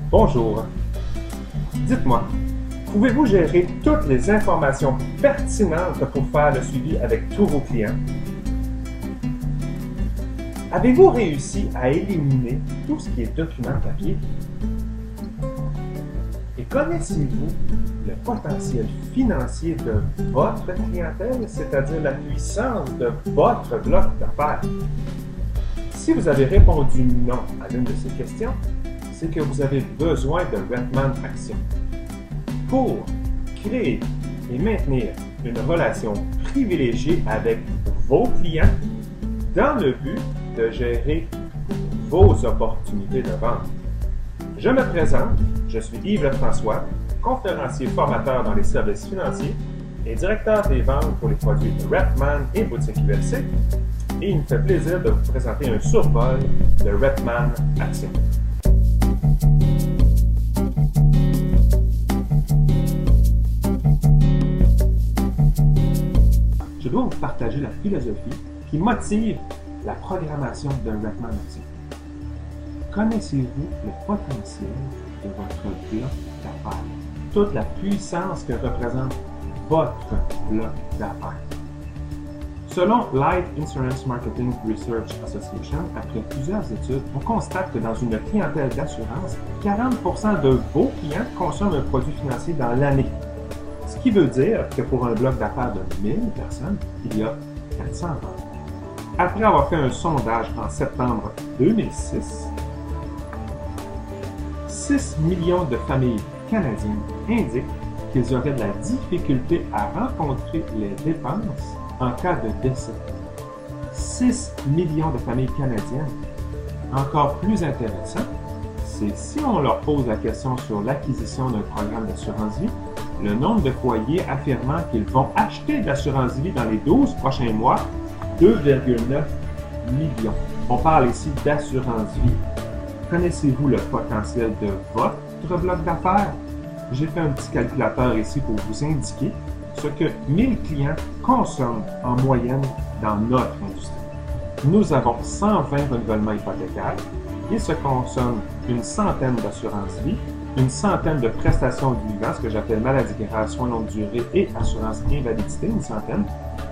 Bonjour. Dites-moi, pouvez-vous gérer toutes les informations pertinentes pour faire le suivi avec tous vos clients? Avez-vous réussi à éliminer tout ce qui est document papier? Et connaissez-vous le potentiel financier de votre clientèle, c'est-à-dire la puissance de votre bloc d'affaires? Si vous avez répondu non à l'une de ces questions, c'est que vous avez besoin de Repman Action pour créer et maintenir une relation privilégiée avec vos clients dans le but de gérer vos opportunités de vente. Je me présente, je suis Yves Lefrançois, conférencier formateur dans les services financiers et directeur des ventes pour les produits Repman et Boutique ULC, et il me fait plaisir de vous présenter un survol de Repman Action. Je dois vous partager la philosophie qui motive la programmation d'un Repman Action. Connaissez-vous le potentiel de votre bloc d'affaires? Toute la puissance que représente votre bloc d'affaires. Selon Life Insurance Marketing Research Association, après plusieurs études, on constate que dans une clientèle d'assurance, 40% de vos clients consomment un produit financier dans l'année. Ce qui veut dire que pour un bloc d'affaires de 1000 personnes, il y a 400 ventes. Après avoir fait un sondage en septembre 2006, 6 millions de familles canadiennes indiquent qu'ils auraient de la difficulté à rencontrer les dépenses en cas de décès. 6 millions de familles canadiennes. Encore plus intéressant, c'est si on leur pose la question sur l'acquisition d'un programme d'assurance vie, le nombre de foyers affirmant qu'ils vont acheter de l'assurance vie dans les 12 prochains mois, 2,9 millions. On parle ici d'assurance vie. Connaissez-vous le potentiel de votre bloc d'affaires? J'ai fait un petit calculateur ici pour vous indiquer ce que 1000 clients consomment en moyenne dans notre industrie. Nous avons 120 renouvellements hypothécaires. Il se consomme une centaine d'assurances vie, une centaine de prestations du vivant, ce que j'appelle maladie grave, soins longue durée et assurance invalidité, une centaine.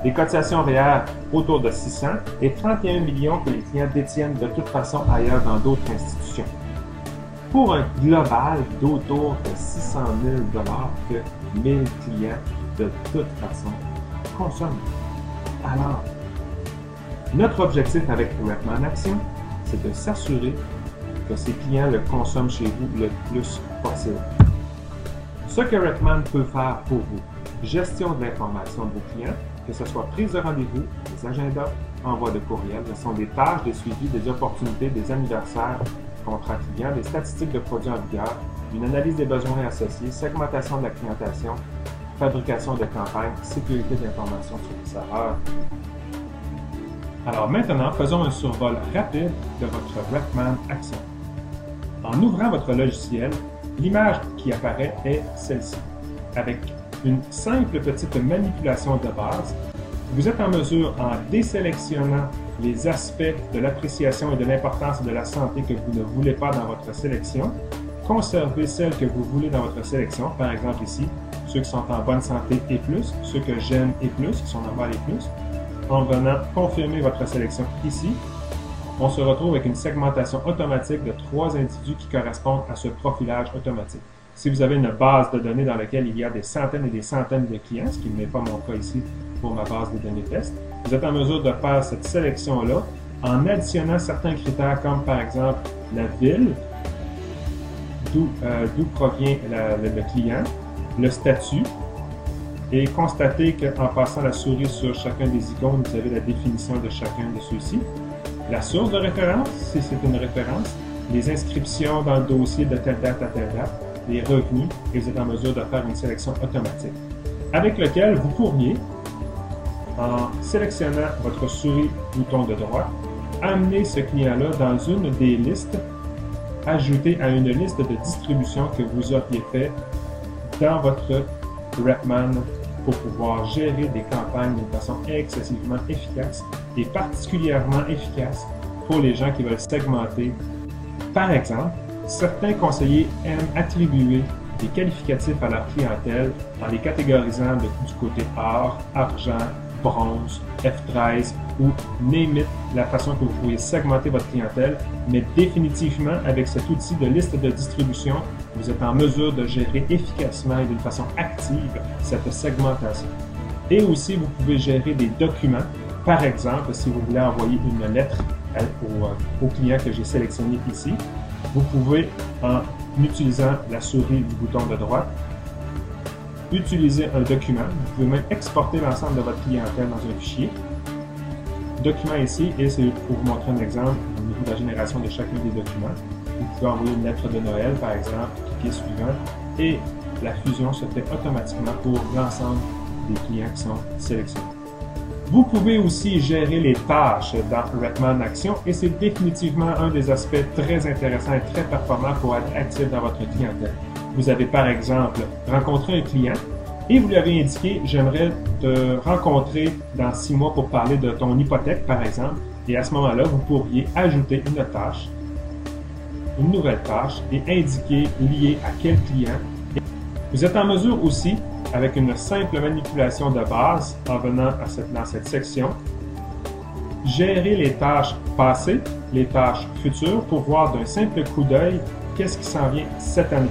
Les cotisations REER autour de 600 et 31 millions que les clients détiennent de toute façon ailleurs dans d'autres institutions. Pour un global d'autour de 600 000 que 1000 clients de toute façon consomment. Alors, notre objectif avec Repman Action, c'est de s'assurer que ces clients le consomment chez vous le plus possible. Ce que Repman peut faire pour vous, gestion de l'information de vos clients, que ce soit prise de rendez-vous, des agendas, envoi de courriel, ce sont des tâches, des suivis, des opportunités, des anniversaires, contrats clients, des statistiques de produits en vigueur, une analyse des besoins associés, segmentation de la clientation, fabrication de campagnes, sécurité de l'information sur les serveurs. Alors maintenant, faisons un survol rapide de votre Repman Action. En ouvrant votre logiciel, l'image qui apparaît est celle-ci. Avec une simple petite manipulation de base, vous êtes en mesure, en désélectionnant les aspects de l'appréciation et de l'importance de la santé que vous ne voulez pas dans votre sélection, conserver celles que vous voulez dans votre sélection, par exemple ici, ceux qui sont en bonne santé et plus, ceux que j'aime et plus, qui sont normales et plus. En venant confirmer votre sélection ici, on se retrouve avec une segmentation automatique de 3 individus qui correspondent à ce profilage automatique. Si vous avez une base de données dans laquelle il y a des centaines et des centaines de clients, ce qui n'est pas mon cas ici pour ma base de données test, vous êtes en mesure de faire cette sélection-là en additionnant certains critères comme par exemple la ville, d'où provient le client, le statut, et constatez qu'en passant la souris sur chacun des icônes, vous avez la définition de chacun de ceux-ci, la source de référence, si c'est une référence, les inscriptions dans le dossier de telle date à telle date, les revenus, et vous êtes en mesure de faire une sélection automatique, avec lequel vous pourriez, en sélectionnant votre souris bouton de droite, amener ce client-là dans une des listes, ajouter à une liste de distribution que vous auriez fait dans votre Repman pour pouvoir gérer des campagnes d'une façon excessivement efficace et particulièrement efficace pour les gens qui veulent segmenter. Par exemple, certains conseillers aiment attribuer des qualificatifs à leur clientèle en les catégorisant du côté or, argent, bronze, F13 ou name it, la façon que vous pouvez segmenter votre clientèle, mais définitivement avec cet outil de liste de distribution, vous êtes en mesure de gérer efficacement et d'une façon active cette segmentation. Et aussi, vous pouvez gérer des documents. Par exemple, si vous voulez envoyer une lettre au client que j'ai sélectionné ici, vous pouvez, en utilisant la souris du bouton de droite, utiliser un document. Vous pouvez même exporter l'ensemble de votre clientèle dans un fichier. Document ici, et c'est pour vous montrer un exemple au niveau de la génération de chacun des documents. Vous pouvez envoyer une lettre de Noël, par exemple, cliquez suivant, et la fusion se fait automatiquement pour l'ensemble des clients qui sont sélectionnés. Vous pouvez aussi gérer les tâches dans Repman Action et c'est définitivement un des aspects très intéressants et très performants pour être actif dans votre clientèle. Vous avez par exemple rencontré un client et vous lui avez indiqué « J'aimerais te rencontrer dans 6 mois pour parler de ton hypothèque, par exemple. » Et à ce moment-là, vous pourriez ajouter une tâche, une nouvelle tâche et indiquer lié à quel client. Vous êtes en mesure aussi, avec une simple manipulation de base en venant dans cette section, gérer les tâches passées, les tâches futures pour voir d'un simple coup d'œil qu'est-ce qui s'en vient cette année.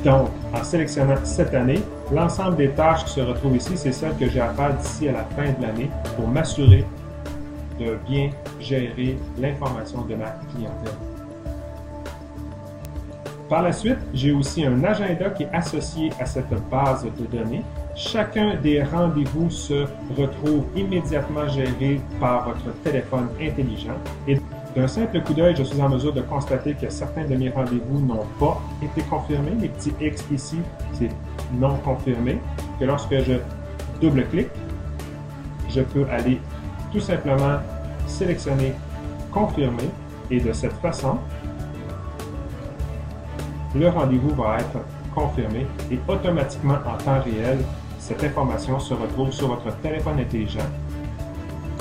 Donc, en sélectionnant cette année, l'ensemble des tâches qui se retrouvent ici, c'est celles que j'ai à faire d'ici à la fin de l'année pour m'assurer de bien gérer l'information de ma clientèle. Par la suite, j'ai aussi un agenda qui est associé à cette base de données. Chacun des rendez-vous se retrouve immédiatement géré par votre téléphone intelligent. Et d'un simple coup d'œil, je suis en mesure de constater que certains de mes rendez-vous n'ont pas été confirmés. Les petits X ici, c'est non confirmé. Que lorsque je double-clique, je peux aller tout simplement sélectionner confirmer et de cette façon, le rendez-vous va être confirmé et automatiquement en temps réel, cette information se retrouve sur votre téléphone intelligent.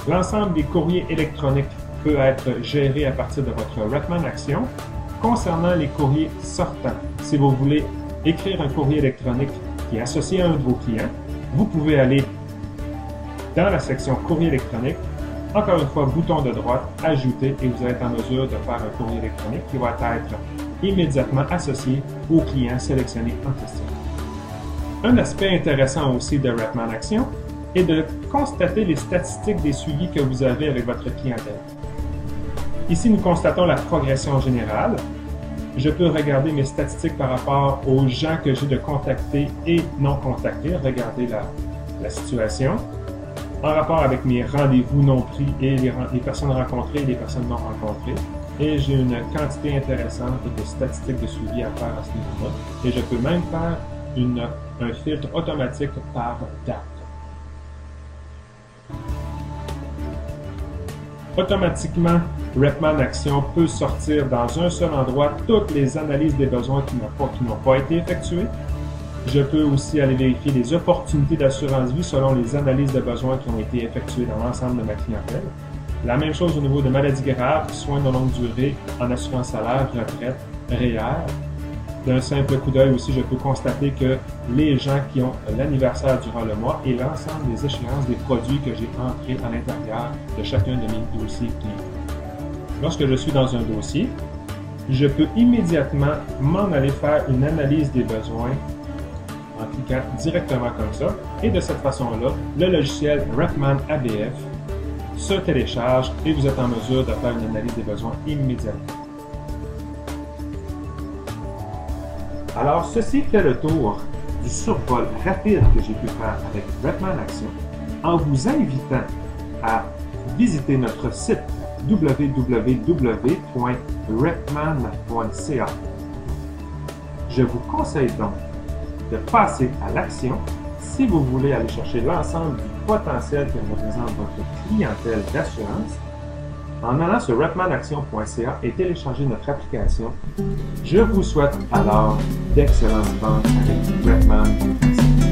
L'ensemble des courriers électroniques peut être géré à partir de votre Repman Action. Concernant les courriers sortants, si vous voulez écrire un courrier électronique qui est associé à un de vos clients, vous pouvez aller dans la section courrier électronique, encore une fois, bouton de droite, ajouter et vous êtes en mesure de faire un courrier électronique qui va être immédiatement associé au client sélectionné en question. Un aspect intéressant aussi de Repman Action est de constater les statistiques des suivis que vous avez avec votre clientèle. Ici, nous constatons la progression générale. Je peux regarder mes statistiques par rapport aux gens que j'ai de contacter et non contacter. Regardez la situation. En rapport avec mes rendez-vous non pris et les personnes rencontrées et les personnes non rencontrées. Et j'ai une quantité intéressante de statistiques de suivi à faire à ce niveau-là. Et je peux même faire un filtre automatique par date. Automatiquement, Repman Action peut sortir dans un seul endroit toutes les analyses des besoins qui n'ont pas été effectuées. Je peux aussi aller vérifier les opportunités d'assurance vie selon les analyses de besoins qui ont été effectuées dans l'ensemble de ma clientèle. La même chose au niveau de maladies graves, soins de longue durée, en assurance salaire, retraite, REER. D'un simple coup d'œil aussi, je peux constater que les gens qui ont l'anniversaire durant le mois et l'ensemble des échéances des produits que j'ai entrés à l'intérieur de chacun de mes dossiers clients. Lorsque je suis dans un dossier, je peux immédiatement m'en aller faire une analyse des besoins en cliquant directement comme ça. Et de cette façon-là, le logiciel Repman ABF se télécharge et vous êtes en mesure de faire une analyse des besoins immédiatement. Alors, ceci fait le tour du survol rapide que j'ai pu faire avec Repman Action en vous invitant à visiter notre site www.repman.ca. Je vous conseille donc de passer à l'action si vous voulez aller chercher l'ensemble du potentiel que représente votre clientèle d'assurance en allant sur repmanaction.ca et télécharger notre application. Je vous souhaite alors d'excellentes ventes avec Repman Action.